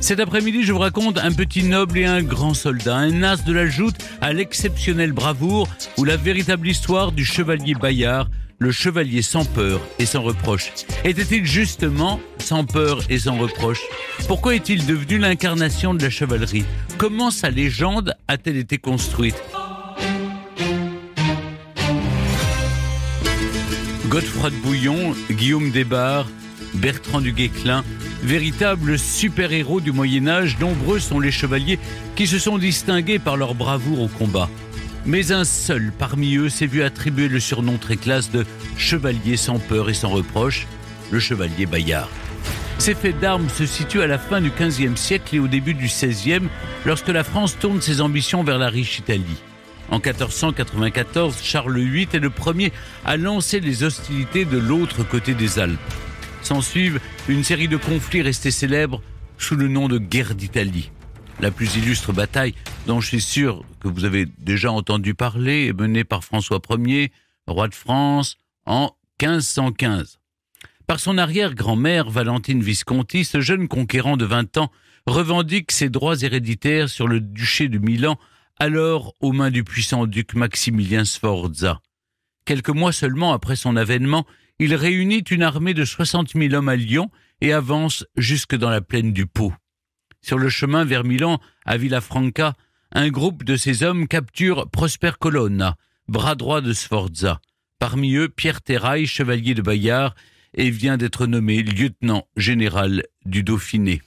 Cet après-midi, je vous raconte un petit noble et un grand soldat, un as de la joute à l'exceptionnelle bravoure ou la véritable histoire du chevalier Bayard, le chevalier sans peur et sans reproche. Était-il justement sans peur et sans reproche? Pourquoi est-il devenu l'incarnation de la chevalerie? Comment sa légende a-t-elle été construite? Godefroy de Bouillon, Guillaume des Barres, Bertrand du Guesclin, véritables super-héros du Moyen-Âge, nombreux sont les chevaliers qui se sont distingués par leur bravoure au combat. Mais un seul parmi eux s'est vu attribuer le surnom très classe de chevalier sans peur et sans reproche, le chevalier Bayard. Ces faits d'armes se situent à la fin du XVe siècle et au début du XVIe, lorsque la France tourne ses ambitions vers la riche Italie. En 1494, Charles VIII est le premier à lancer les hostilités de l'autre côté des Alpes. S'ensuivent une série de conflits restés célèbres sous le nom de guerre d'Italie. La plus illustre bataille, dont je suis sûr que vous avez déjà entendu parler, est menée par François Ier, roi de France, en 1515. Par son arrière-grand-mère, Valentine Visconti, ce jeune conquérant de 20 ans revendique ses droits héréditaires sur le duché de Milan, alors aux mains du puissant duc Maximilien Sforza. Quelques mois seulement après son avènement, il réunit une armée de 60 000 hommes à Lyon et avance jusque dans la plaine du Pô. Sur le chemin vers Milan, à Villafranca, un groupe de ces hommes capture Prosper Colonna, bras droit de Sforza. Parmi eux, Pierre Terrail, chevalier de Bayard, et vient d'être nommé lieutenant général du Dauphiné.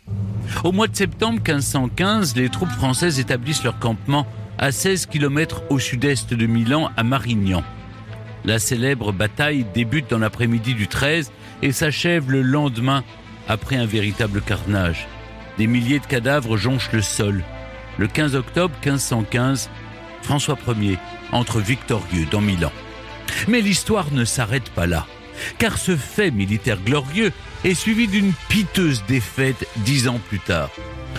Au mois de septembre 1515, les troupes françaises établissent leur campement à 16 km au sud-est de Milan, à Marignan. La célèbre bataille débute dans l'après-midi du 13 et s'achève le lendemain après un véritable carnage. Des milliers de cadavres jonchent le sol. Le 15 octobre 1515, François Ier entre victorieux dans Milan. Mais l'histoire ne s'arrête pas là, car ce fait militaire glorieux est suivi d'une piteuse défaite 10 ans plus tard.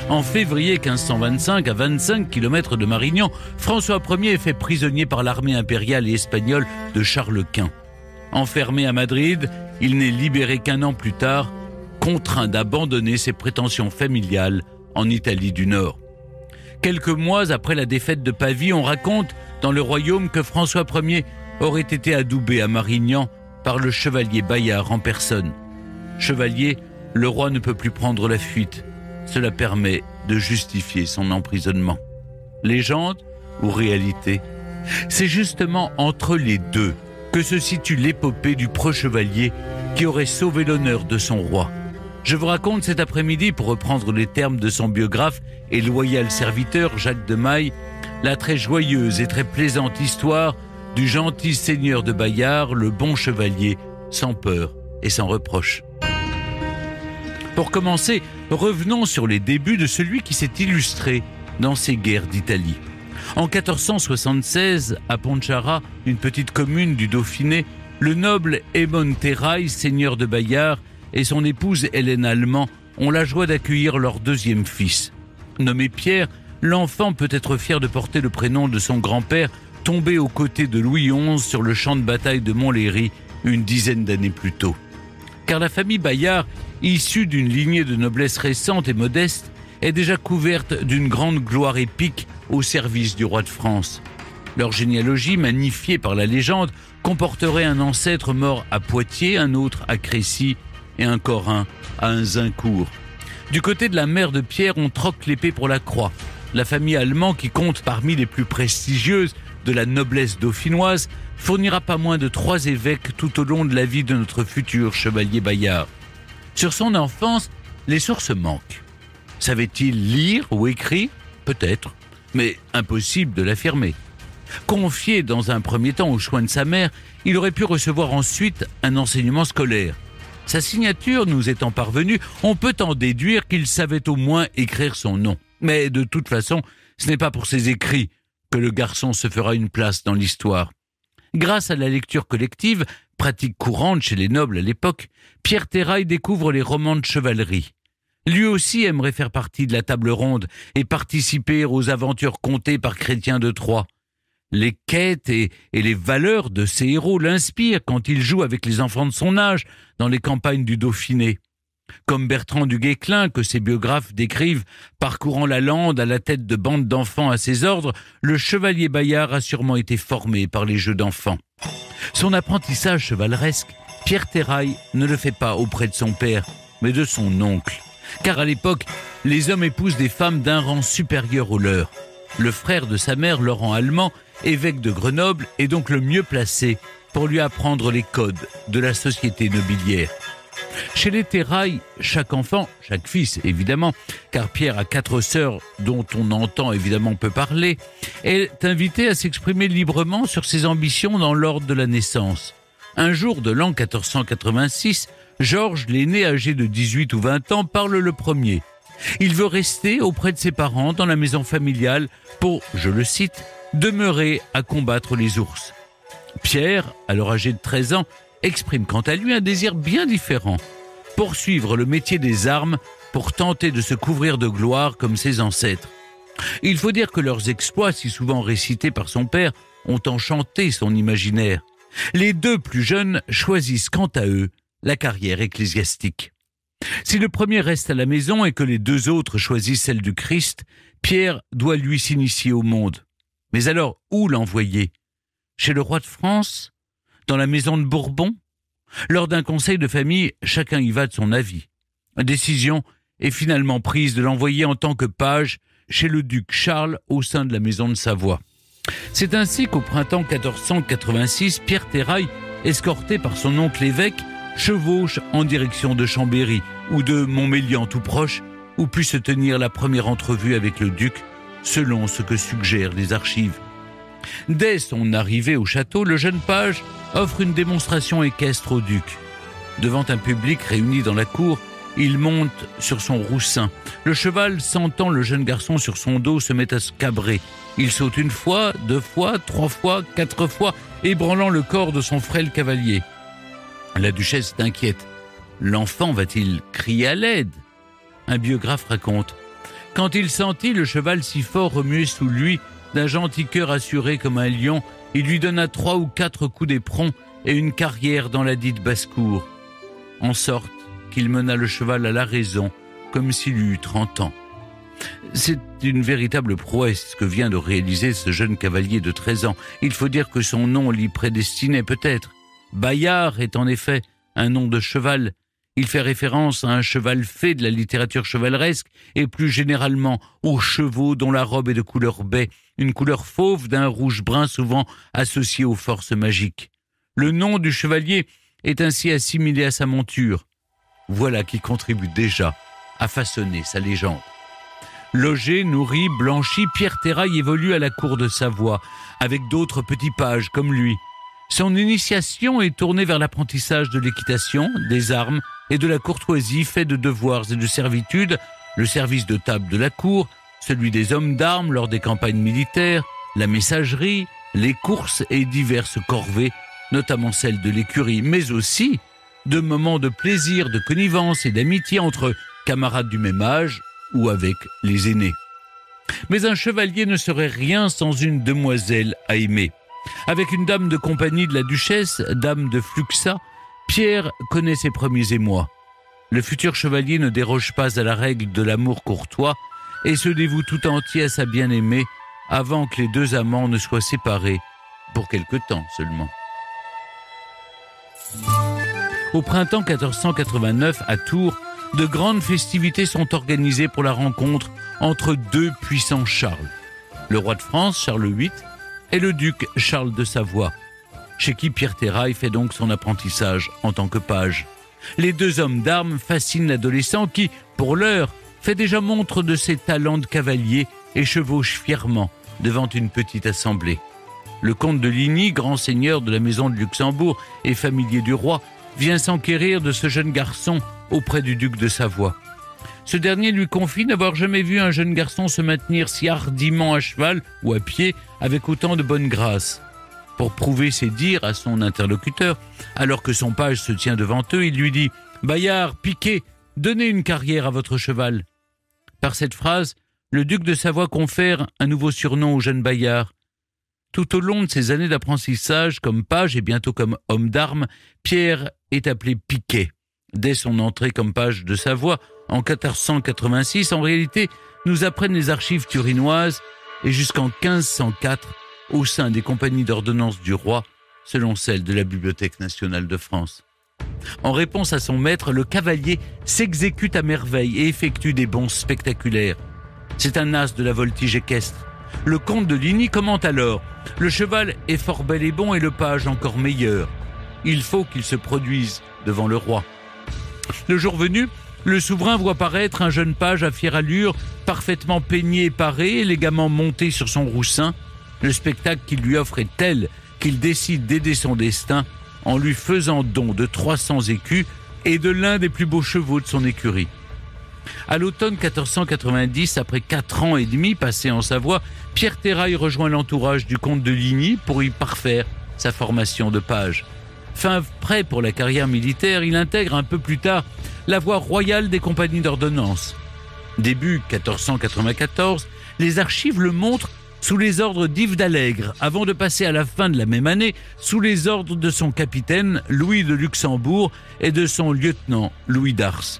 En février 1525, à 25 km de Marignan, François Ier est fait prisonnier par l'armée impériale et espagnole de Charles Quint. Enfermé à Madrid, il n'est libéré qu'un an plus tard, contraint d'abandonner ses prétentions familiales en Italie du Nord. Quelques mois après la défaite de Pavie, on raconte dans le royaume que François Ier aurait été adoubé à Marignan par le chevalier Bayard en personne. Chevalier, le roi ne peut plus prendre la fuite. Cela permet de justifier son emprisonnement. Légende ou réalité? C'est justement entre les deux que se situe l'épopée du preux chevalier qui aurait sauvé l'honneur de son roi. Je vous raconte cet après-midi, pour reprendre les termes de son biographe et loyal serviteur Jacques de Maille, la très joyeuse et très plaisante histoire du gentil seigneur de Bayard, le bon chevalier, sans peur et sans reproche. Pour commencer, revenons sur les débuts de celui qui s'est illustré dans ces guerres d'Italie. En 1476, à Ponchara, une petite commune du Dauphiné, le noble Aymon Terrail, seigneur de Bayard, et son épouse Hélène Allemand ont la joie d'accueillir leur deuxième fils. Nommé Pierre, l'enfant peut être fier de porter le prénom de son grand-père, tombé aux côtés de Louis XI sur le champ de bataille de Montlhéry une dizaine d'années plus tôt. Car la famille Bayard, issue d'une lignée de noblesse récente et modeste, est déjà couverte d'une grande gloire épique au service du roi de France. Leur généalogie, magnifiée par la légende, comporterait un ancêtre mort à Poitiers, un autre à Crécy et encore un à Azincourt. Du côté de la mère de Pierre, on troque l'épée pour la croix. La famille Allemand, qui compte parmi les plus prestigieuses de la noblesse dauphinoise, fournira pas moins de 3 évêques tout au long de la vie de notre futur chevalier Bayard. Sur son enfance, les sources manquent. Savait-il lire ou écrire? Peut-être, mais impossible de l'affirmer. Confié dans un premier temps aux soins de sa mère, il aurait pu recevoir ensuite un enseignement scolaire. Sa signature nous étant parvenue, on peut en déduire qu'il savait au moins écrire son nom. Mais de toute façon, ce n'est pas pour ses écrits que le garçon se fera une place dans l'histoire. Grâce à la lecture collective, pratique courante chez les nobles à l'époque, Pierre Terrail découvre les romans de chevalerie. Lui aussi aimerait faire partie de la table ronde et participer aux aventures contées par Chrétien de Troyes. Les quêtes et les valeurs de ces héros l'inspirent quand il joue avec les enfants de son âge dans les campagnes du Dauphiné. Comme Bertrand du Guesclin, que ses biographes décrivent parcourant la lande à la tête de bandes d'enfants à ses ordres, le chevalier Bayard a sûrement été formé par les jeux d'enfants. Son apprentissage chevaleresque, Pierre Terrail ne le fait pas auprès de son père, mais de son oncle. Car à l'époque, les hommes épousent des femmes d'un rang supérieur au leur. Le frère de sa mère, Laurent Allemand, évêque de Grenoble, est donc le mieux placé pour lui apprendre les codes de la société nobiliaire. Chez les Terrail, chaque enfant, chaque fils évidemment, car Pierre a 4 sœurs dont on entend évidemment peu parler, est invité à s'exprimer librement sur ses ambitions dans l'ordre de la naissance. Un jour de l'an 1486, Georges, l'aîné âgé de 18 ou 20 ans, parle le premier. Il veut rester auprès de ses parents dans la maison familiale pour, je le cite, demeurer à combattre les ours. Pierre, alors âgé de 13 ans, exprime quant à lui un désir bien différent, poursuivre le métier des armes pour tenter de se couvrir de gloire comme ses ancêtres. Il faut dire que leurs exploits, si souvent récités par son père, ont enchanté son imaginaire. Les 2 plus jeunes choisissent quant à eux la carrière ecclésiastique. Si le premier reste à la maison et que les 2 autres choisissent celle du Christ, Pierre doit lui s'initier au monde. Mais alors, où l'envoyer ? Chez le roi de France ? Dans la maison de Bourbon ? Lors d'un conseil de famille, chacun y va de son avis. La décision est finalement prise de l'envoyer en tant que page chez le duc Charles au sein de la maison de Savoie. C'est ainsi qu'au printemps 1486, Pierre Terrail, escorté par son oncle évêque, chevauche en direction de Chambéry ou de Montmélian tout proche, où put se tenir la première entrevue avec le duc, selon ce que suggèrent les archives. Dès son arrivée au château, le jeune page offre une démonstration équestre au duc. Devant un public réuni dans la cour, il monte sur son roussin. Le cheval, sentant le jeune garçon sur son dos, se met à se cabrer. Il saute 1 fois, 2 fois, 3 fois, 4 fois, ébranlant le corps de son frêle cavalier. La duchesse est inquiète. L'enfant va-t-il crier à l'aide ? Un biographe raconte. Quand il sentit le cheval si fort remuer sous lui, d'un gentil cœur assuré comme un lion, il lui donna 3 ou 4 coups d'éperon et une carrière dans la dite basse-cour, en sorte qu'il mena le cheval à la raison, comme s'il eût 30 ans. C'est une véritable prouesse que vient de réaliser ce jeune cavalier de 13 ans. Il faut dire que son nom l'y prédestinait peut-être. Bayard est en effet un nom de cheval. Il fait référence à un cheval fait de la littérature chevaleresque et plus généralement aux chevaux dont la robe est de couleur baie, une couleur fauve d'un rouge brun souvent associé aux forces magiques. Le nom du chevalier est ainsi assimilé à sa monture. Voilà qui contribue déjà à façonner sa légende. Logé, nourri, blanchi, Pierre Terrail évolue à la cour de Savoie, avec d'autres petits pages comme lui. Son initiation est tournée vers l'apprentissage de l'équitation, des armes et de la courtoisie, fait de devoirs et de servitudes, le service de table de la cour, celui des hommes d'armes lors des campagnes militaires, la messagerie, les courses et diverses corvées, notamment celles de l'écurie, mais aussi de moments de plaisir, de connivence et d'amitié entre camarades du même âge ou avec les aînés. Mais un chevalier ne serait rien sans une demoiselle à aimer. Avec une dame de compagnie de la duchesse, dame de Fluxat, Pierre connaît ses premiers émois. Le futur chevalier ne déroge pas à la règle de l'amour courtois et se dévoue tout entier à sa bien-aimée avant que les 2 amants ne soient séparés, pour quelque temps seulement. Au printemps 1489, à Tours, de grandes festivités sont organisées pour la rencontre entre 2 puissants Charles. Le roi de France, Charles VIII, et le duc Charles de Savoie, chez qui Pierre Terrail fait donc son apprentissage en tant que page. Les 2 hommes d'armes fascinent l'adolescent qui, pour l'heure, fait déjà montre de ses talents de cavalier et chevauche fièrement devant une petite assemblée. Le comte de Ligny, grand seigneur de la maison de Luxembourg et familier du roi, vient s'enquérir de ce jeune garçon auprès du duc de Savoie. Ce dernier lui confie n'avoir jamais vu un jeune garçon se maintenir si hardiment à cheval ou à pied avec autant de bonne grâce. Pour prouver ses dires à son interlocuteur, alors que son page se tient devant eux, il lui dit « Bayard, piquez, donnez une carrière à votre cheval ». Par cette phrase, le duc de Savoie confère un nouveau surnom au jeune Bayard. Tout au long de ses années d'apprentissage comme page et bientôt comme homme d'armes, Pierre est appelé Piquet, dès son entrée comme page de Savoie en 1486. En réalité, nous apprennent les archives turinoises, et jusqu'en 1504, au sein des compagnies d'ordonnance du roi, selon celle de la Bibliothèque nationale de France. En réponse à son maître, le cavalier s'exécute à merveille et effectue des bonds spectaculaires. C'est un as de la voltige équestre. Le comte de Ligny commente alors « Le cheval est fort bel et bon et le page encore meilleur. Il faut qu'il se produise devant le roi. » Le jour venu, le souverain voit paraître un jeune page à fière allure, parfaitement peigné et paré, élégamment monté sur son roussin. Le spectacle qu'il lui offre est tel qu'il décide d'aider son destin en lui faisant don de 300 écus et de l'un des plus beaux chevaux de son écurie. À l'automne 1490, après 4 ans et demi passés en Savoie, Pierre Terrail rejoint l'entourage du comte de Ligny pour y parfaire sa formation de page. Fin prêt pour la carrière militaire, il intègre un peu plus tard la voie royale des compagnies d'ordonnance. Début 1494, les archives le montrent sous les ordres d'Yves d'Allègre, avant de passer à la fin de la même année sous les ordres de son capitaine Louis de Luxembourg et de son lieutenant Louis d'Ars.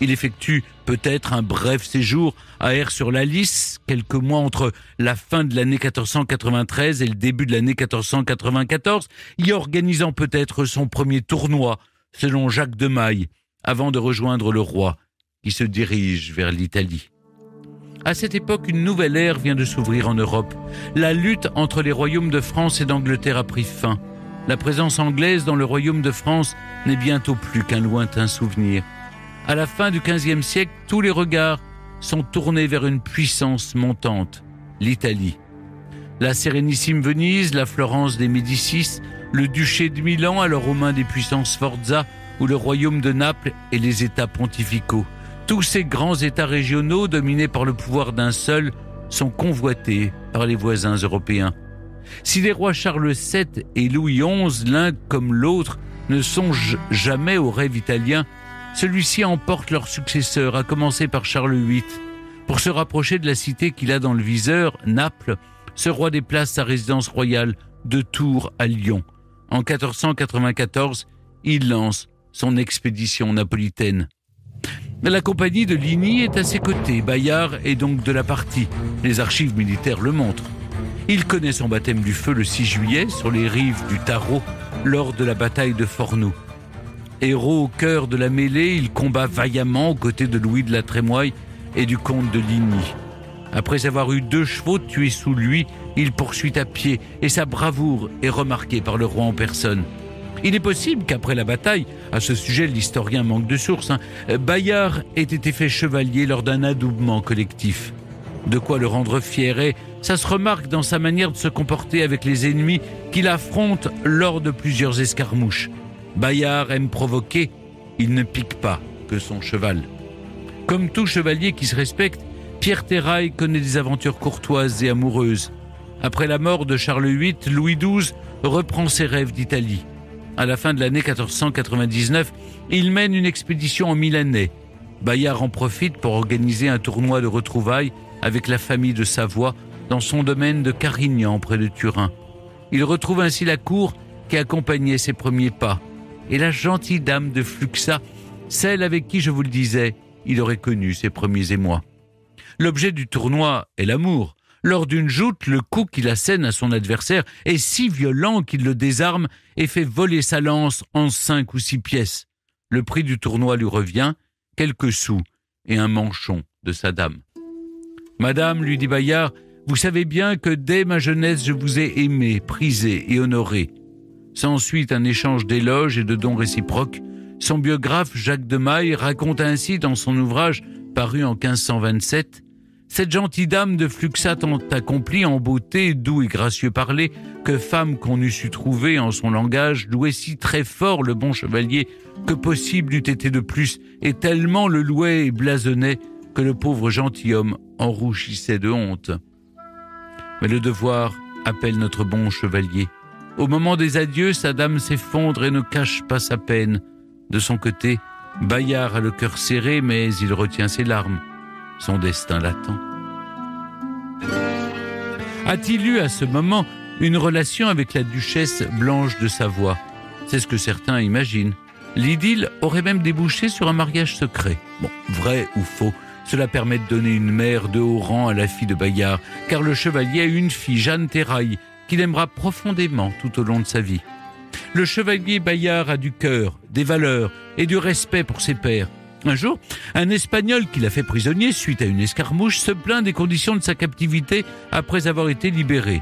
Il effectue peut-être un bref séjour à Aire-sur-la-Lys, quelques mois entre la fin de l'année 1493 et le début de l'année 1494, y organisant peut-être son premier tournoi, selon Jacques de Maille, avant de rejoindre le roi, qui se dirige vers l'Italie. À cette époque, une nouvelle ère vient de s'ouvrir en Europe. La lutte entre les royaumes de France et d'Angleterre a pris fin. La présence anglaise dans le royaume de France n'est bientôt plus qu'un lointain souvenir. À la fin du XVe siècle, tous les regards sont tournés vers une puissance montante, l'Italie. La sérénissime Venise, la Florence des Médicis, le duché de Milan, alors aux mains des puissances Sforza, ou le royaume de Naples et les États pontificaux. Tous ces grands États régionaux, dominés par le pouvoir d'un seul, sont convoités par les voisins européens. Si les rois Charles VII et Louis XI, l'un comme l'autre, ne songent jamais au rêve italien, celui-ci emporte leur successeur, à commencer par Charles VIII. Pour se rapprocher de la cité qu'il a dans le viseur, Naples, ce roi déplace sa résidence royale de Tours à Lyon. En 1494, il lance son expédition napolitaine. La compagnie de Ligny est à ses côtés. Bayard est donc de la partie. Les archives militaires le montrent. Il connaît son baptême du feu le 6 juillet sur les rives du Tarot lors de la bataille de Fornoux. Héros au cœur de la mêlée, il combat vaillamment aux côtés de Louis de la Trémoille et du comte de Ligny. Après avoir eu 2 chevaux tués sous lui, il poursuit à pied et sa bravoure est remarquée par le roi en personne. Il est possible qu'après la bataille, à ce sujet l'historien manque de sources, Bayard ait été fait chevalier lors d'un adoubement collectif. De quoi le rendre fier et ça se remarque dans sa manière de se comporter avec les ennemis qu'il affronte lors de plusieurs escarmouches. Bayard aime provoquer, il ne pique pas que son cheval. Comme tout chevalier qui se respecte, Pierre Terrail connaît des aventures courtoises et amoureuses. Après la mort de Charles VIII, Louis XII reprend ses rêves d'Italie. À la fin de l'année 1499, il mène une expédition en Milanais. Bayard en profite pour organiser un tournoi de retrouvailles avec la famille de Savoie dans son domaine de Carignan près de Turin. Il retrouve ainsi la cour qui accompagnait ses premiers pas et la gentille dame de Fluxa, celle avec qui, je vous le disais, il aurait connu ses premiers émois. L'objet du tournoi est l'amour. Lors d'une joute, le coup qu'il assène à son adversaire est si violent qu'il le désarme et fait voler sa lance en 5 ou 6 pièces. Le prix du tournoi lui revient, quelques sous et un manchon de sa dame. « Madame, lui dit Bayard, vous savez bien que dès ma jeunesse je vous ai aimé, prisé et honoré. » S'ensuit un échange d'éloges et de dons réciproques. Son biographe Jacques de Maille raconte ainsi dans son ouvrage paru en 1527 « Cette gentille dame de Fluxa tant accomplie en beauté, doux et gracieux parler, que femme qu'on eût su trouver en son langage, louait si très fort le bon chevalier que possible n'eût été de plus, et tellement le louait et blasonnait que le pauvre gentilhomme en rougissait de honte. Mais le devoir appelle notre bon chevalier. Au moment des adieux, sa dame s'effondre et ne cache pas sa peine. De son côté, Bayard a le cœur serré, mais il retient ses larmes. Son destin l'attend. A-t-il eu à ce moment une relation avec la duchesse Blanche de Savoie ? C'est ce que certains imaginent. L'idylle aurait même débouché sur un mariage secret. Bon, vrai ou faux, cela permet de donner une mère de haut rang à la fille de Bayard, car le chevalier a une fille, Jeanne Terrail, qu'il aimera profondément tout au long de sa vie. Le chevalier Bayard a du cœur, des valeurs et du respect pour ses pairs. Un jour, un Espagnol qui l'a fait prisonnier suite à une escarmouche se plaint des conditions de sa captivité après avoir été libéré.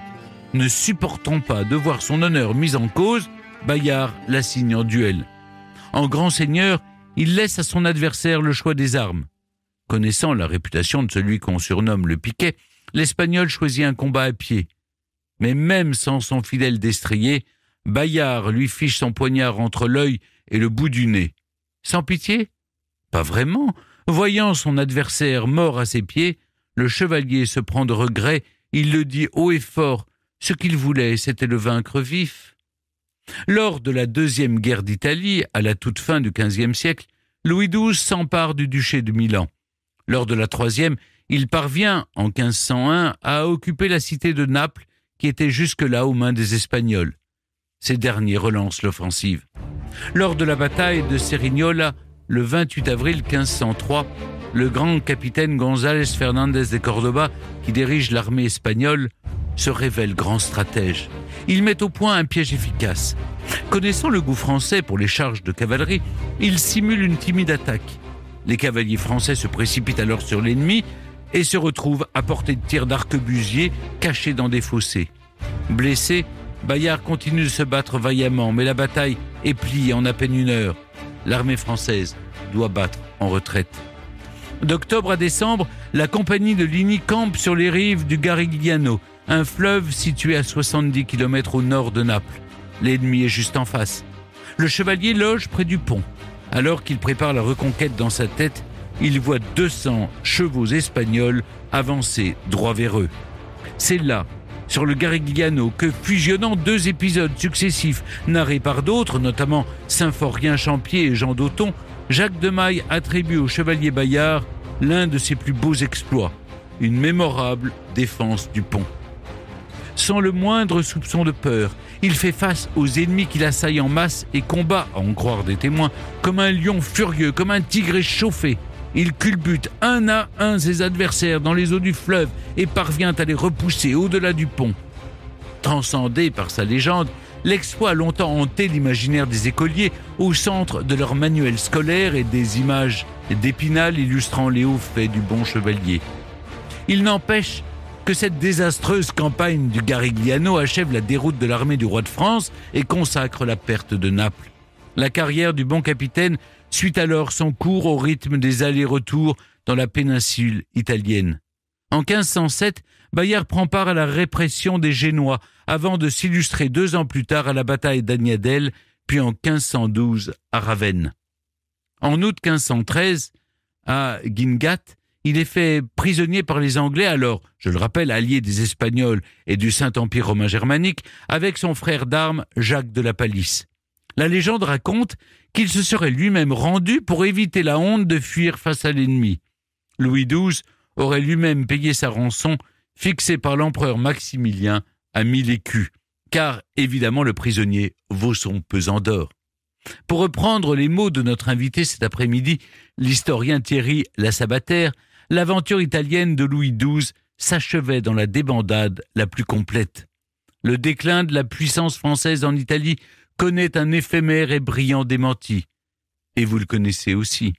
Ne supportant pas de voir son honneur mis en cause, Bayard l'assigne en duel. En grand seigneur, il laisse à son adversaire le choix des armes. Connaissant la réputation de celui qu'on surnomme le Piquet, l'Espagnol choisit un combat à pied. Mais même sans son fidèle destrier, Bayard lui fiche son poignard entre l'œil et le bout du nez. Sans pitié ? Pas vraiment. Voyant son adversaire mort à ses pieds, le chevalier se prend de regret, il le dit haut et fort, ce qu'il voulait, c'était le vaincre vif. Lors de la deuxième guerre d'Italie, à la toute fin du XVe siècle, Louis XII s'empare du duché de Milan. Lors de la troisième, il parvient, en 1501, à occuper la cité de Naples, qui était jusque-là aux mains des Espagnols. Ces derniers relancent l'offensive. Lors de la bataille de Cerignola, le 28 avril 1503, le grand capitaine González Fernández de Córdoba, qui dirige l'armée espagnole, se révèle grand stratège. Il met au point un piège efficace. Connaissant le goût français pour les charges de cavalerie, il simule une timide attaque. Les cavaliers français se précipitent alors sur l'ennemi et se retrouvent à portée de tir d'arquebusiers cachés dans des fossés. Blessé, Bayard continue de se battre vaillamment, mais la bataille est pliée en à peine une heure. L'armée française doit battre en retraite. D'octobre à décembre, la compagnie de Ligny campe sur les rives du Garigliano, un fleuve situé à 70 km au nord de Naples. L'ennemi est juste en face. Le chevalier loge près du pont. Alors qu'il prépare la reconquête dans sa tête, il voit 200 chevaux espagnols avancer droit vers eux. C'est là, sur le Garigliano, que, fusionnant deux épisodes successifs narrés par d'autres, notamment Symphorien Champier et Jean d'Auton, Jacques de Maille attribue au chevalier Bayard l'un de ses plus beaux exploits, une mémorable défense du pont. Sans le moindre soupçon de peur, il fait face aux ennemis qui l'assaillent en masse et combat, à en croire des témoins, comme un lion furieux, comme un tigre échauffé. Il culbute un à un ses adversaires dans les eaux du fleuve et parvient à les repousser au-delà du pont. Transcendé par sa légende, l'exploit a longtemps hanté l'imaginaire des écoliers au centre de leurs manuels scolaires et des images d'Épinal illustrant les hauts faits du bon chevalier. Il n'empêche que cette désastreuse campagne du Garigliano achève la déroute de l'armée du roi de France et consacre la perte de Naples. La carrière du bon capitaine suit alors son cours au rythme des allers-retours dans la péninsule italienne. En 1507, Bayard prend part à la répression des Génois avant de s'illustrer 2 ans plus tard à la bataille d'Agnadel, puis en 1512 à Ravenne. En août 1513, à Guingat, il est fait prisonnier par les Anglais, alors, je le rappelle, alliés des Espagnols et du Saint-Empire romain germanique, avec son frère d'armes Jacques de la Palisse. La légende raconte qu'il se serait lui-même rendu pour éviter la honte de fuir face à l'ennemi. Louis XII aurait lui-même payé sa rançon, fixée par l'empereur Maximilien à 1000 écus, car évidemment le prisonnier vaut son pesant d'or. Pour reprendre les mots de notre invité cet après-midi, l'historien Thierry Lassabater, l'aventure italienne de Louis XII s'achevait dans la débandade la plus complète. Le déclin de la puissance française en Italie connaît un éphémère et brillant démenti. Et vous le connaissez aussi.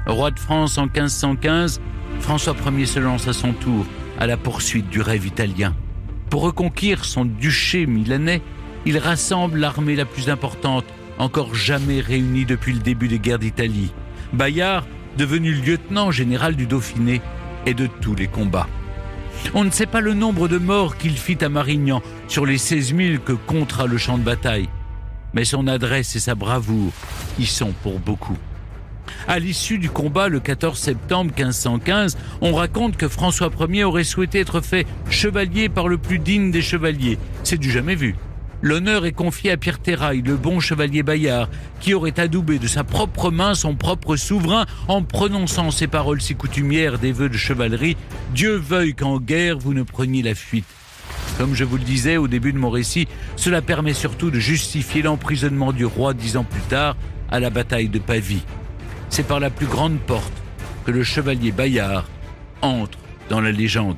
Roi de France en 1515, François Ier se lance à son tour à la poursuite du rêve italien. Pour reconquérir son duché milanais, il rassemble l'armée la plus importante encore jamais réunie depuis le début des guerres d'Italie. Bayard, devenu lieutenant général du Dauphiné et de tous les combats. On ne sait pas le nombre de morts qu'il fit à Marignan sur les 16 000 que comptera le champ de bataille. Mais son adresse et sa bravoure y sont pour beaucoup. À l'issue du combat, le 14 septembre 1515, on raconte que François Ier aurait souhaité être fait chevalier par le plus digne des chevaliers. C'est du jamais vu. L'honneur est confié à Pierre Terrail, le bon chevalier Bayard, qui aurait adoubé de sa propre main son propre souverain en prononçant ces paroles si coutumières des vœux de chevalerie « Dieu veuille qu'en guerre vous ne preniez la fuite ». Comme je vous le disais au début de mon récit, cela permet surtout de justifier l'emprisonnement du roi 10 ans plus tard, à la bataille de Pavie. C'est par la plus grande porte que le chevalier Bayard entre dans la légende.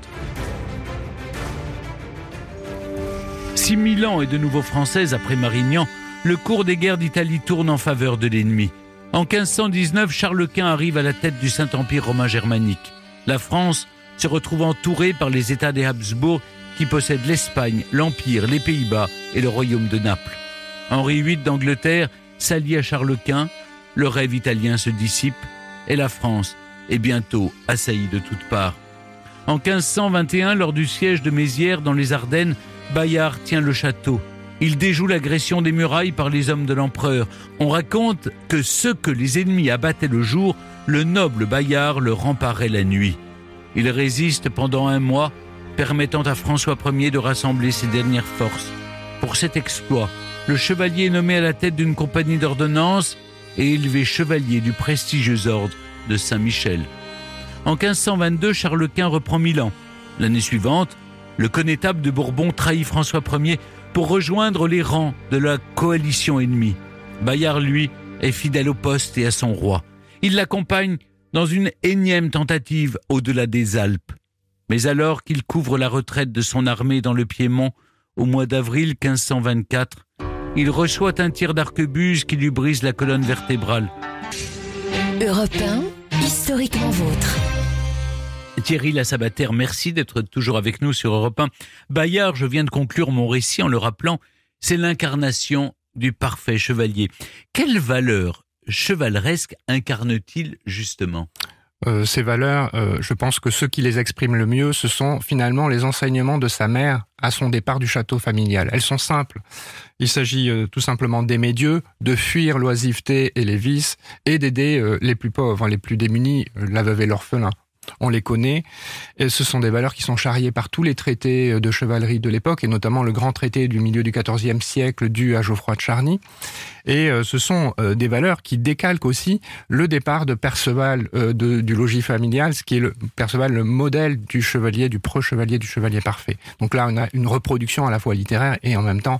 6000 ans et de nouveau française après Marignan, le cours des guerres d'Italie tourne en faveur de l'ennemi. En 1519, Charles Quint arrive à la tête du Saint-Empire romain germanique. La France se retrouve entourée par les États des Habsbourg qui possèdent l'Espagne, l'Empire, les Pays-Bas et le royaume de Naples. Henri VIII d'Angleterre s'allie à Charles Quint, le rêve italien se dissipe et la France est bientôt assaillie de toutes parts. En 1521, lors du siège de Mézières dans les Ardennes, Bayard tient le château. Il déjoue l'agression des murailles par les hommes de l'empereur. On raconte que ce que les ennemis abattaient le jour, le noble Bayard le remparait la nuit. Il résiste pendant 1 mois, permettant à François Ier de rassembler ses dernières forces. Pour cet exploit, le chevalier est nommé à la tête d'une compagnie d'ordonnance et élevé chevalier du prestigieux ordre de Saint-Michel. En 1522, Charles Quint reprend Milan. L'année suivante, le connétable de Bourbon trahit François Ier pour rejoindre les rangs de la coalition ennemie. Bayard, lui, est fidèle au poste et à son roi. Il l'accompagne dans une énième tentative au-delà des Alpes. Mais alors qu'il couvre la retraite de son armée dans le Piémont, au mois d'avril 1524, il reçoit un tir d'arquebuse qui lui brise la colonne vertébrale. Europe 1, historiquement vôtre. Thierry Lassabater, merci d'être toujours avec nous sur Europe 1. Bayard, je viens de conclure mon récit en le rappelant, c'est l'incarnation du parfait chevalier. Quelle valeur chevaleresque incarne-t-il justement ? Ces valeurs, je pense que ceux qui les expriment le mieux, ce sont finalement les enseignements de sa mère à son départ du château familial. Elles sont simples. Il s'agit tout simplement d'aimer Dieu, de fuir l'oisiveté et les vices, et d'aider les plus pauvres, les plus démunis, la veuve et l'orphelin. On les connaît, et ce sont des valeurs qui sont charriées par tous les traités de chevalerie de l'époque, et notamment le grand traité du milieu du XIVe siècle dû à Geoffroy de Charny. Et ce sont des valeurs qui décalquent aussi le départ de Perceval du logis familial, ce qui est Perceval, le modèle du chevalier, du pro-chevalier, du chevalier parfait. Donc là, on a une reproduction à la fois littéraire et en même temps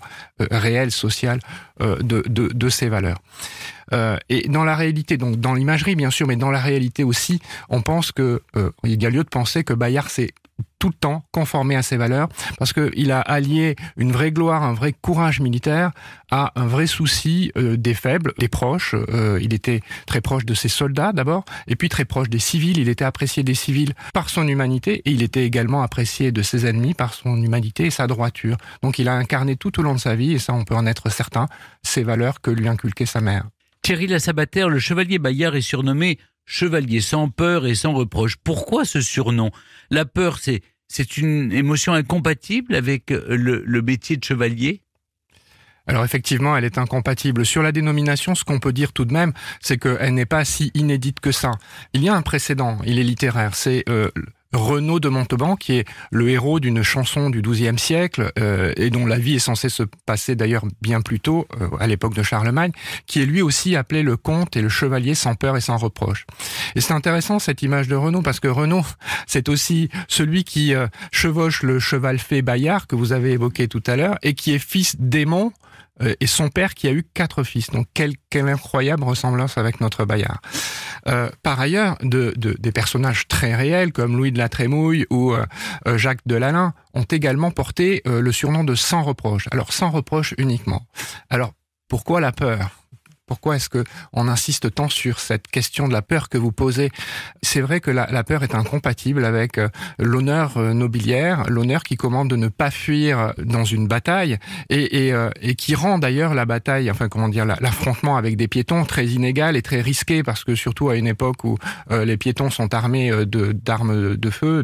réelle, sociale de ces valeurs. Et dans la réalité, donc dans l'imagerie bien sûr, mais dans la réalité aussi, on pense que il y a lieu de penser que Bayard s'est tout le temps conformé à ces valeurs, parce qu'il a allié une vraie gloire, un vrai courage militaire à un vrai souci des faibles, des proches. Il était très proche de ses soldats d'abord, et puis très proche des civils. Il était apprécié des civils par son humanité, et il était également apprécié de ses ennemis par son humanité et sa droiture. Donc il a incarné tout au long de sa vie, et ça on peut en être certain, ces valeurs que lui inculquait sa mère. Thierry Lassabater, le chevalier Bayard est surnommé chevalier sans peur et sans reproche. Pourquoi ce surnom ? La peur, c'est une émotion incompatible avec le métier de chevalier ? Alors effectivement, elle est incompatible. Sur la dénomination, ce qu'on peut dire tout de même, c'est qu'elle n'est pas si inédite que ça. Il y a un précédent, il est littéraire, c'est Renaud de Montauban, qui est le héros d'une chanson du XIIe siècle, et dont la vie est censée se passer d'ailleurs bien plus tôt, à l'époque de Charlemagne, qui est lui aussi appelé le comte et le chevalier sans peur et sans reproche. Et c'est intéressant cette image de Renaud, parce que Renaud, c'est aussi celui qui chevauche le cheval fée Bayard, que vous avez évoqué tout à l'heure, et qui est fils d'Aimon, et son père qui a eu 4 fils. Donc quelle incroyable ressemblance avec notre Bayard. Par ailleurs, des personnages très réels comme Louis de la Trémouille ou Jacques de Lalaing ont également porté le surnom de sans reproche. Alors sans reproche uniquement. Alors pourquoi la peur ? Pourquoi est-ce qu'on insiste tant sur cette question de la peur que vous posez ? C'est vrai que la peur est incompatible avec l'honneur nobiliaire, l'honneur qui commande de ne pas fuir dans une bataille et qui rend d'ailleurs la bataille, l'affrontement avec des piétons très inégal et très risqué, parce que surtout à une époque où les piétons sont armés d'armes de feu,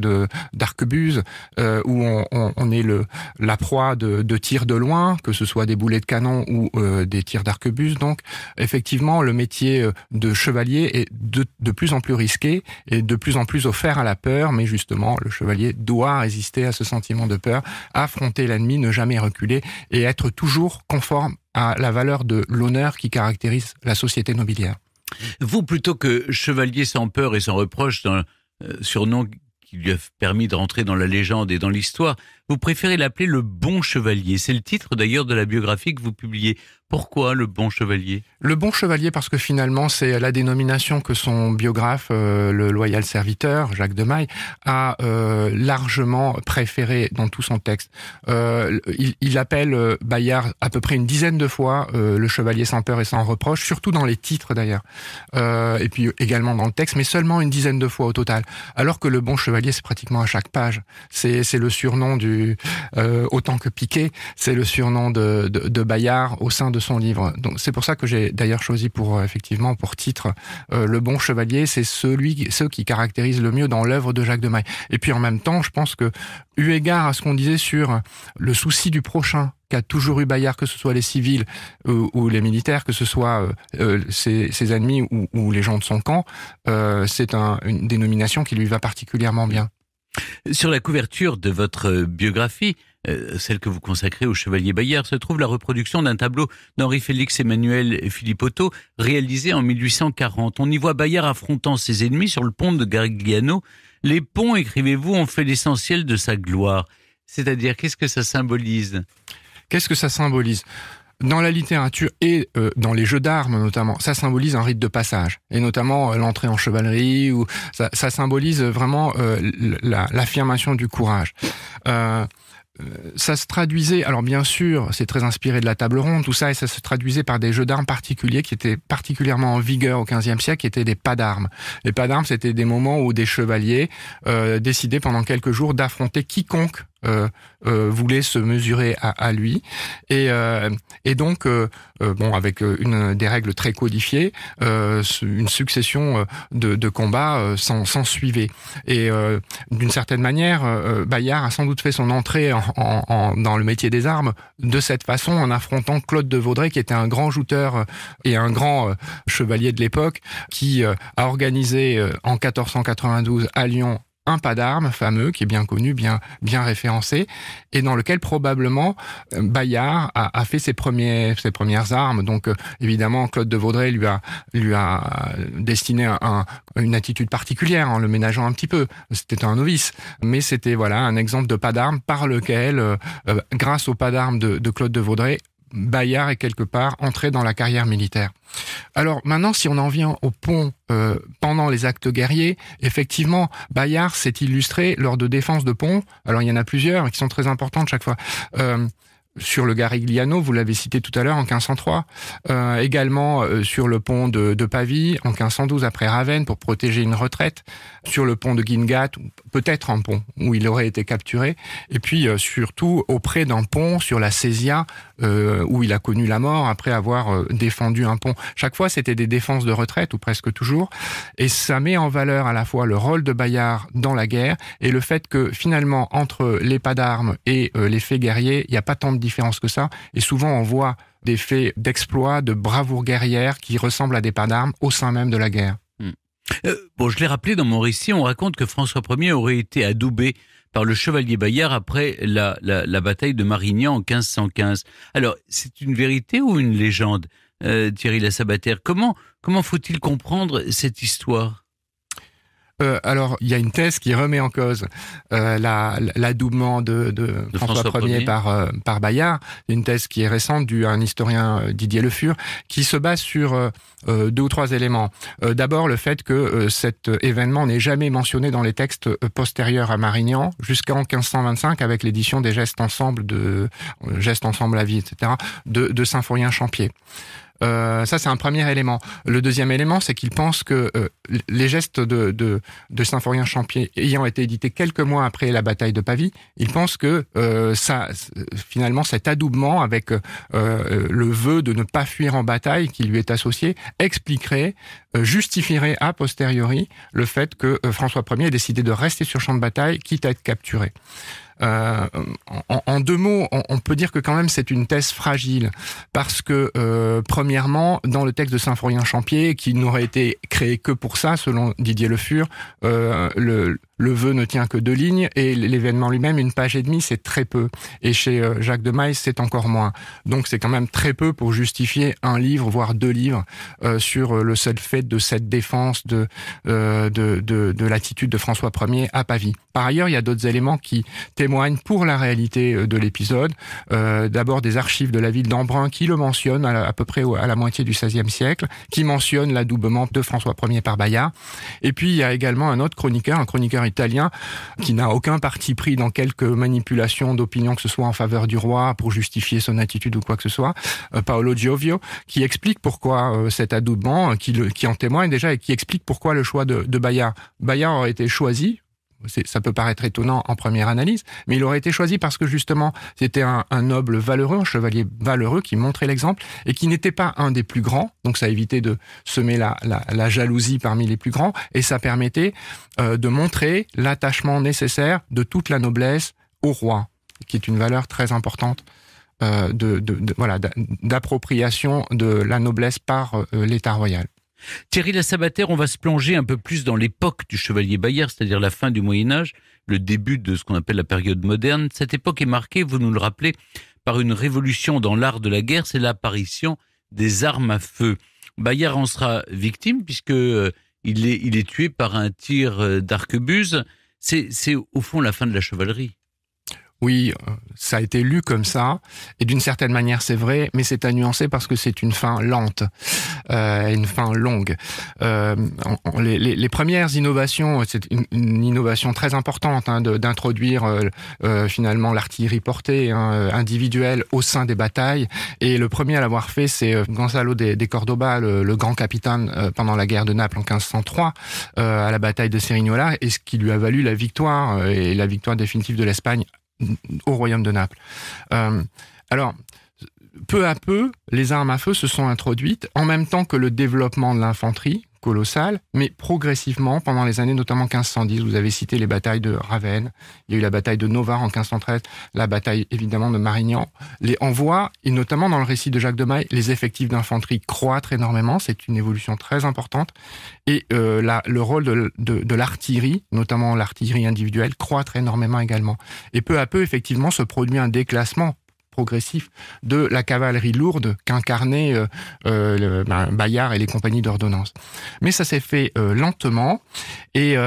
d'arquebuses, où on est la proie de tirs de loin, que ce soit des boulets de canon ou des tirs d'arquebuse, donc effectivement, le métier de chevalier est de plus en plus risqué et de plus en plus offert à la peur, mais justement, le chevalier doit résister à ce sentiment de peur, affronter l'ennemi, ne jamais reculer et être toujours conforme à la valeur de l'honneur qui caractérise la société nobiliaire. Vous, plutôt que chevalier sans peur et sans reproche, c'est un surnom qui lui a permis de rentrer dans la légende et dans l'histoire. Vous préférez l'appeler le Bon Chevalier. C'est le titre d'ailleurs de la biographie que vous publiez. Pourquoi le Bon Chevalier ? Le Bon Chevalier parce que finalement c'est la dénomination que son biographe, le loyal serviteur, Jacques de Mailly, a largement préféré dans tout son texte. Il appelle Bayard à peu près une dizaine de fois le chevalier sans peur et sans reproche, surtout dans les titres d'ailleurs, et puis également dans le texte, mais seulement une dizaine de fois au total. Alors que le Bon Chevalier, c'est pratiquement à chaque page. C'est le surnom autant que Piquet, c'est le surnom de Bayard au sein de son livre. Donc c'est pour ça que j'ai d'ailleurs choisi pour titre le Bon Chevalier. C'est ceux qui caractérisent le mieux dans l'œuvre de Jacques de Mailly. Et puis en même temps, je pense que eu égard à ce qu'on disait sur le souci du prochain qu'a toujours eu Bayard, que ce soit les civils ou les militaires, que ce soit ses ennemis ou les gens de son camp, c'est une dénomination qui lui va particulièrement bien. Sur la couverture de votre biographie, celle que vous consacrez au chevalier Bayard, se trouve la reproduction d'un tableau d'Henri-Félix Emmanuel Filipotto, réalisé en 1840. On y voit Bayard affrontant ses ennemis sur le pont de Garigliano. Les ponts, écrivez-vous, ont fait l'essentiel de sa gloire. C'est-à-dire, qu'est-ce que ça symbolise ? Qu'est-ce que ça symbolise ? Dans la littérature et dans les jeux d'armes notamment, ça symbolise un rite de passage, et notamment l'entrée en chevalerie, ou ça symbolise vraiment l'affirmation du courage. Ça se traduisait, alors bien sûr, c'est très inspiré de la table ronde, tout ça, et ça se traduisait par des jeux d'armes particuliers qui étaient particulièrement en vigueur au XVe siècle, qui étaient des pas d'armes. Les pas d'armes, c'était des moments où des chevaliers décidaient pendant quelques jours d'affronter quiconque voulait se mesurer à lui, et donc avec des règles très codifiées, une succession de combats s'en suivait, et d'une certaine manière Bayard a sans doute fait son entrée dans le métier des armes de cette façon, en affrontant Claude de Vaudrey, qui était un grand jouteur et un grand chevalier de l'époque, qui a organisé en 1492 à Lyon un pas d'armes fameux, qui est bien connu, bien référencé, et dans lequel probablement Bayard a fait ses premières armes. Donc évidemment, Claude de Vaudrey lui a destiné une attitude particulière en le ménageant un petit peu. C'était un novice, mais c'était un exemple de pas d'armes par lequel, grâce au pas d'armes de Claude de Vaudrey, Bayard est quelque part entré dans la carrière militaire. Alors maintenant, si on en vient au pont pendant les actes guerriers, effectivement, Bayard s'est illustré lors de défenses de ponts. Alors il y en a plusieurs qui sont très importantes chaque fois. Sur le Garigliano, vous l'avez cité tout à l'heure, en 1503. Également sur le pont de Pavie, en 1512, après Ravenne, pour protéger une retraite. Sur le pont de Guingat, peut-être un pont où il aurait été capturé. Et puis surtout auprès d'un pont sur la Sésia, où il a connu la mort après avoir défendu un pont. Chaque fois, c'était des défenses de retraite, ou presque toujours. Et ça met en valeur à la fois le rôle de Bayard dans la guerre, et le fait que finalement, entre les pas d'armes et les faits guerriers, il n'y a pas tant de différence que ça, et souvent on voit des faits d'exploits, de bravoure guerrière qui ressemblent à des pas d'armes au sein même de la guerre. Je l'ai rappelé dans mon récit, on raconte que François Ier aurait été adoubé par le chevalier Bayard après la bataille de Marignan en 1515. Alors, c'est une vérité ou une légende, Thierry Lassabataire ? Comment faut-il comprendre cette histoire ? Alors, il y a une thèse qui remet en cause l'adoubement de François Ier par Bayard. Une thèse qui est récente, due à un historien, Didier Le Fur, qui se base sur 2 ou 3 éléments. D'abord, le fait que cet événement n'est jamais mentionné dans les textes postérieurs à Marignan, jusqu'en 1525, avec l'édition des Gestes ensemble la vie, etc., de Symphorien-Champier. Ça, c'est un premier élément. Le deuxième élément, c'est qu'il pense que les gestes de Symphorien-Champier ayant été édités quelques mois après la bataille de Pavie, il pense que finalement, cet adoubement avec le vœu de ne pas fuir en bataille qui lui est associé, justifierait a posteriori le fait que François Ier ait décidé de rester sur champ de bataille, quitte à être capturé. En deux mots, on peut dire que quand même c'est une thèse fragile, parce que premièrement, dans le texte de Symphorien-Champier, qui n'aurait été créé que pour ça, selon Didier Le Fur, le vœu ne tient que 2 lignes, et l'événement lui-même, 1 page et demie, c'est très peu. Et chez Jacques de Mailly, c'est encore moins. Donc c'est quand même très peu pour justifier un livre, voire 2 livres, sur le seul fait de cette défense de l'attitude de François Ier à Pavie. Par ailleurs, il y a d'autres éléments qui témoignent pour la réalité de l'épisode. D'abord des archives de la ville d'Embrun qui le mentionnent à peu près à la moitié du XVIe siècle, qui mentionnent l'adoubement de François Ier par Bayard. Et puis il y a également un chroniqueur italien qui n'a aucun parti pris dans quelques manipulations d'opinion, que ce soit en faveur du roi pour justifier son attitude ou quoi que ce soit, Paolo Giovio, qui explique pourquoi cet adoubement, qui en témoigne déjà, et qui explique pourquoi le choix de Bayard. Bayard aurait été choisi, ça peut paraître étonnant en première analyse, mais il aurait été choisi parce que justement c'était un noble valeureux, un chevalier valeureux qui montrait l'exemple et qui n'était pas un des plus grands, donc ça évitait de semer la jalousie parmi les plus grands, et ça permettait de montrer l'attachement nécessaire de toute la noblesse au roi, qui est une valeur très importante d'appropriation de la noblesse par l'État royal. Thierry Lassabater, on va se plonger un peu plus dans l'époque du chevalier Bayard, c'est-à-dire la fin du Moyen-Âge, le début de ce qu'on appelle la période moderne. Cette époque est marquée, vous nous le rappelez, par une révolution dans l'art de la guerre, c'est l'apparition des armes à feu. Bayard en sera victime puisque il est tué par un tir d'arquebuse. C'est au fond la fin de la chevalerie. Oui, ça a été lu comme ça, et d'une certaine manière c'est vrai, mais c'est à nuancer parce que c'est une fin lente, une fin longue. Les premières innovations, c'est une innovation très importante d'introduire finalement l'artillerie portée individuelle au sein des batailles, et le premier à l'avoir fait c'est Gonzalo de Cordoba, le grand capitaine pendant la guerre de Naples en 1503, à la bataille de Cerignola, et ce qui lui a valu la victoire, et la victoire définitive de l'Espagne au royaume de Naples. Alors, peu à peu, les armes à feu se sont introduites en même temps que le développement de l'infanterie, colossal, mais progressivement, pendant les années notamment 1510, vous avez cité les batailles de Ravenne, il y a eu la bataille de Novare en 1513, la bataille évidemment de Marignan. On voit, et notamment dans le récit de Jacques de Mailly, les effectifs d'infanterie croître énormément, c'est une évolution très importante, et le rôle de l'artillerie, notamment l'artillerie individuelle, croître énormément également. Et peu à peu, effectivement, se produit un déclassement progressif de la cavalerie lourde qu'incarnaient Bayard et les compagnies d'ordonnance. Mais ça s'est fait lentement, et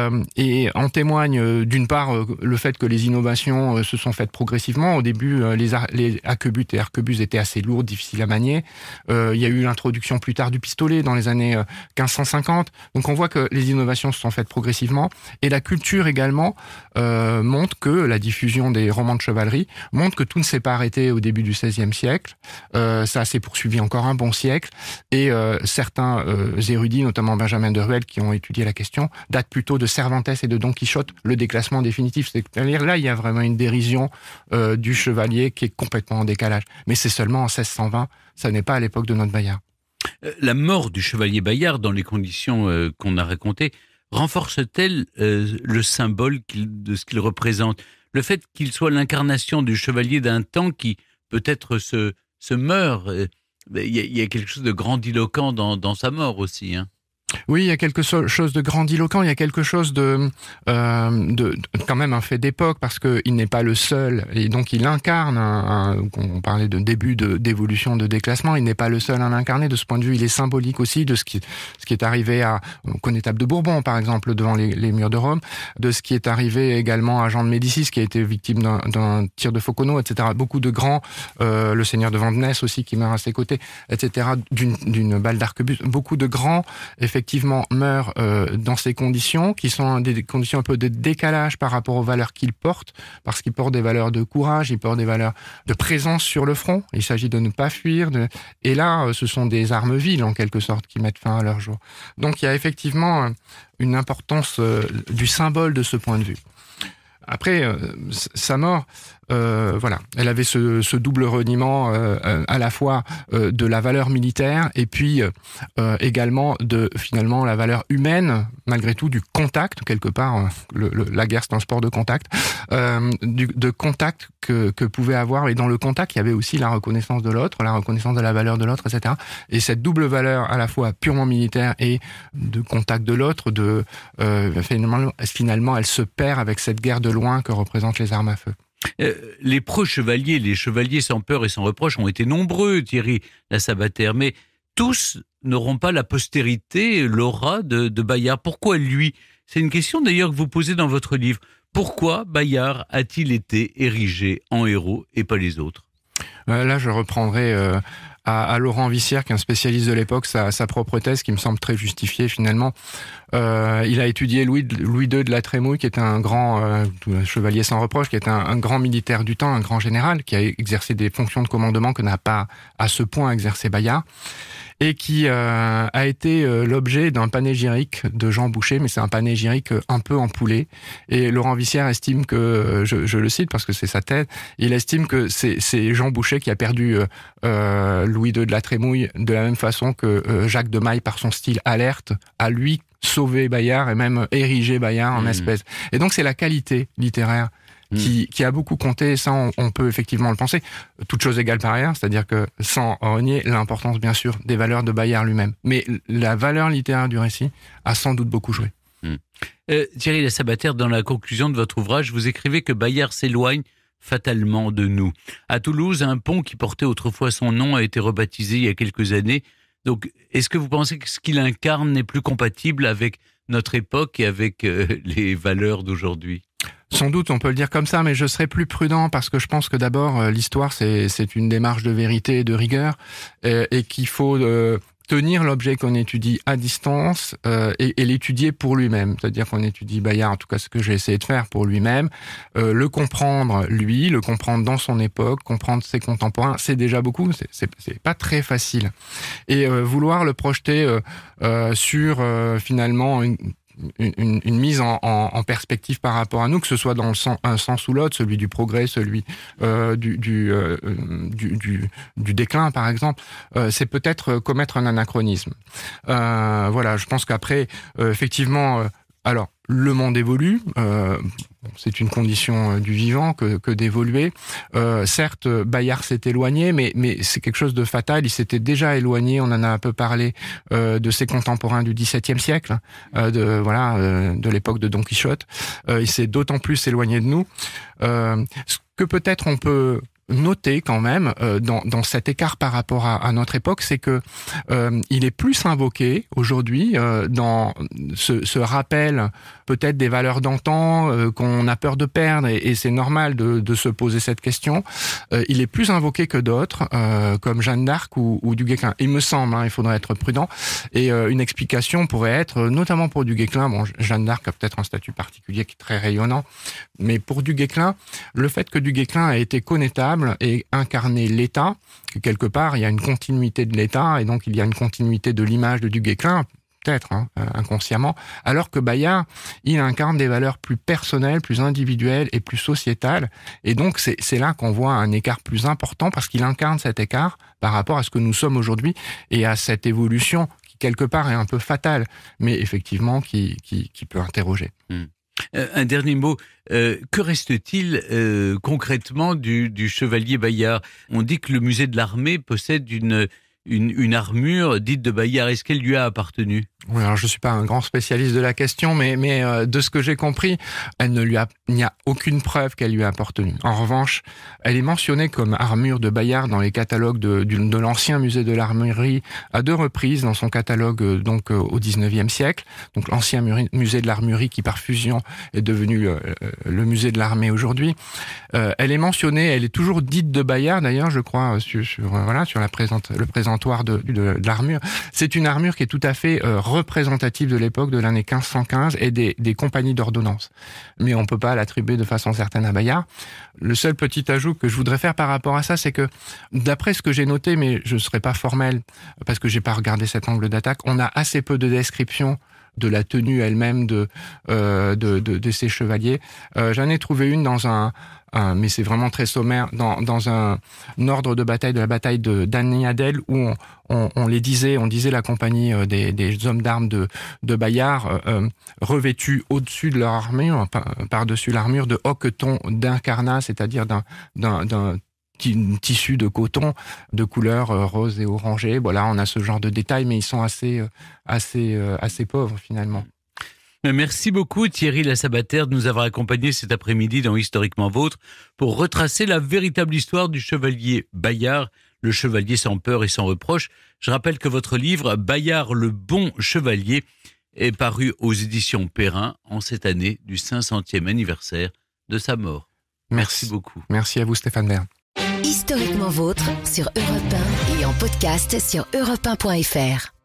en témoigne d'une part le fait que les innovations se sont faites progressivement. Au début, les arquebutes et arquebuses étaient assez lourdes, difficiles à manier. Il y a eu l'introduction plus tard du pistolet dans les années 1550. Donc on voit que les innovations se sont faites progressivement, et la culture également montre que la diffusion des romans de chevalerie montre que tout ne s'est pas arrêté au début du XVIe siècle. Ça s'est poursuivi encore un bon siècle, et certains érudits, notamment Benjamin de Ruelle, qui ont étudié la question, datent plutôt de Cervantes et de Don Quichotte, le déclassement définitif. C'est-à-dire là, il y a vraiment une dérision du chevalier qui est complètement en décalage. Mais c'est seulement en 1620, ça n'est pas à l'époque de notre Bayard. La mort du chevalier Bayard, dans les conditions qu'on a racontées, renforce-t-elle le symbole de ce qu'il représente ? Le fait qu'il soit l'incarnation du chevalier d'un temps qui peut-être se meurt, il y a quelque chose de grandiloquent dans sa mort aussi, hein. Oui, il y a quelque chose de grandiloquent, il y a quelque chose de quand même un fait d'époque, parce que il n'est pas le seul, et donc il incarne on parlait de début d'évolution, de déclassement, il n'est pas le seul à l'incarner. De ce point de vue, il est symbolique aussi de ce qui est arrivé au connétable de Bourbon, par exemple, devant les murs de Rome, de ce qui est arrivé également à Jean de Médicis, qui a été victime d'un tir de Fauconneau, etc. Beaucoup de grands, le seigneur de Vandenesse aussi, qui meurt à ses côtés, etc., d'une balle d'arquebuse. Beaucoup de grands, effectivement, meurent dans ces conditions, qui sont des conditions un peu de décalage par rapport aux valeurs qu'ils portent, parce qu'ils portent des valeurs de courage, ils portent des valeurs de présence sur le front, il s'agit de ne pas fuir, et là, ce sont des armes viles, en quelque sorte, qui mettent fin à leur jour. Donc il y a effectivement une importance du symbole de ce point de vue. après sa mort, voilà, elle avait ce double reniement à la fois de la valeur militaire et puis également de finalement la valeur humaine, malgré tout, du contact quelque part. La guerre, c'est un sport de contact, de contact que pouvait avoir. Et dans le contact, il y avait aussi la reconnaissance de l'autre, la reconnaissance de la valeur de l'autre, etc. Et cette double valeur, à la fois purement militaire et de contact de l'autre, finalement, elle se perd avec cette guerre de loin que représentent les armes à feu. Les pro-chevaliers, les chevaliers sans peur et sans reproche ont été nombreux, Thierry Lassabater, mais tous n'auront pas la postérité, l'aura de Bayard. Pourquoi lui ? C'est une question d'ailleurs que vous posez dans votre livre. Pourquoi Bayard a-t-il été érigé en héros et pas les autres ? Là, je reprendrai à Laurent Vissière, qui est un spécialiste de l'époque, sa propre thèse, qui me semble très justifiée finalement. Il a étudié Louis II de la Trémouille, qui est un grand chevalier sans reproche, qui est un grand militaire du temps, un grand général, qui a exercé des fonctions de commandement que n'a pas à ce point exercé Bayard, et qui a été l'objet d'un panégyrique de Jean Boucher, mais c'est un panégyrique un peu empoulé. Et Laurent Vissière estime que, je le cite parce que c'est sa thèse, il estime que c'est Jean Boucher qui a perdu Louis II de la Trémouille de la même façon que Jacques de Maille, par son style alerte, a lui sauvé Bayard et même érigé Bayard en espèce. Et donc c'est la qualité littéraire qui a beaucoup compté, et ça on peut effectivement le penser, toute chose égale par ailleurs, c'est-à-dire que sans renier l'importance bien sûr des valeurs de Bayard lui-même. Mais la valeur littéraire du récit a sans doute beaucoup joué. Thierry Lassabater, dans la conclusion de votre ouvrage, vous écrivez que Bayard s'éloigne fatalement de nous. À Toulouse, un pont qui portait autrefois son nom a été rebaptisé il y a quelques années. Donc, est-ce que vous pensez que ce qu'il incarne n'est plus compatible avec notre époque et avec les valeurs d'aujourd'hui ? Sans doute, on peut le dire comme ça, mais je serais plus prudent parce que je pense que d'abord, l'histoire, c'est une démarche de vérité et de rigueur et qu'il faut tenir l'objet qu'on étudie à distance et l'étudier pour lui-même. C'est-à-dire qu'on étudie Bayard, en tout cas ce que j'ai essayé de faire pour lui-même, le comprendre lui, le comprendre dans son époque, comprendre ses contemporains, c'est déjà beaucoup, c'est pas très facile. Et vouloir le projeter sur finalement une mise en perspective par rapport à nous, que ce soit dans un sens ou l'autre, celui du progrès, celui du déclin par exemple, c'est peut-être commettre un anachronisme. Voilà, je pense qu'après, effectivement, alors le monde évolue, c'est une condition du vivant que d'évoluer. Certes, Bayard s'est éloigné, mais c'est quelque chose de fatal. Il s'était déjà éloigné, on en a un peu parlé, de ses contemporains du XVIIe siècle, de l'époque de Don Quichotte. Il s'est d'autant plus éloigné de nous. Ce que peut-être on peut noter quand même dans cet écart par rapport à notre époque, c'est que il est plus invoqué aujourd'hui dans ce rappel peut-être des valeurs d'antan qu'on a peur de perdre, et c'est normal de se poser cette question. Il est plus invoqué que d'autres, comme Jeanne d'Arc ou du Guesclin. Il me semble, il faudrait être prudent, et une explication pourrait être, notamment pour du Guesclin, bon, Jeanne d'Arc a peut-être un statut particulier qui est très rayonnant, mais pour du Guesclin, le fait que du Guesclin a été connétable et incarner l'État, que quelque part il y a une continuité de l'État et donc il y a une continuité de l'image de du Guesclin, peut-être inconsciemment, alors que Bayard, il incarne des valeurs plus personnelles, plus individuelles et plus sociétales, et donc c'est là qu'on voit un écart plus important parce qu'il incarne cet écart par rapport à ce que nous sommes aujourd'hui et à cette évolution qui quelque part est un peu fatale, mais effectivement qui peut interroger. Un dernier mot, que reste-t-il concrètement du chevalier Bayard ? On dit que le musée de l'armée possède une armure dite de Bayard. Est-ce qu'elle lui a appartenu ? Oui, alors je suis pas un grand spécialiste de la question, mais de ce que j'ai compris, il n'y a aucune preuve qu'elle lui a appartenu. En revanche, elle est mentionnée comme armure de Bayard dans les catalogues de l'ancien musée de l'armurerie à 2 reprises dans son catalogue au XIXe siècle. Donc l'ancien musée de l'armurerie qui par fusion est devenu le musée de l'armée aujourd'hui. Elle est mentionnée, elle est toujours dite de Bayard d'ailleurs, je crois, sur le présentoir de l'armure. C'est une armure qui est tout à fait représentative de l'époque de l'année 1515 et des compagnies d'ordonnance. Mais on peut pas l'attribuer de façon certaine à Bayard. Le seul petit ajout que je voudrais faire par rapport à ça, c'est que d'après ce que j'ai noté, mais je ne serai pas formel parce que j'ai pas regardé cet angle d'attaque, on a assez peu de descriptions de la tenue elle-même de ces chevaliers. J'en ai trouvé une dans mais c'est vraiment très sommaire, dans un ordre de bataille, de la bataille d'Aniadel, où on disait la compagnie des hommes d'armes de Bayard, revêtus au-dessus de leur armure, par-dessus l'armure, de hoquetons d'incarnat, c'est-à-dire d'un tissu de coton de couleur rose et orangée. Voilà, on a ce genre de détails, mais ils sont assez pauvres finalement. Merci beaucoup Thierry Lasabatère de nous avoir accompagnés cet après-midi dans Historiquement Vôtre pour retracer la véritable histoire du chevalier Bayard, le chevalier sans peur et sans reproche. Je rappelle que votre livre Bayard le bon chevalier est paru aux éditions Perrin en cette année du 500e anniversaire de sa mort. Merci beaucoup. Merci à vous Stéphane Bern. Historiquement Vôtre sur Europe 1 et en podcast sur europe1.fr.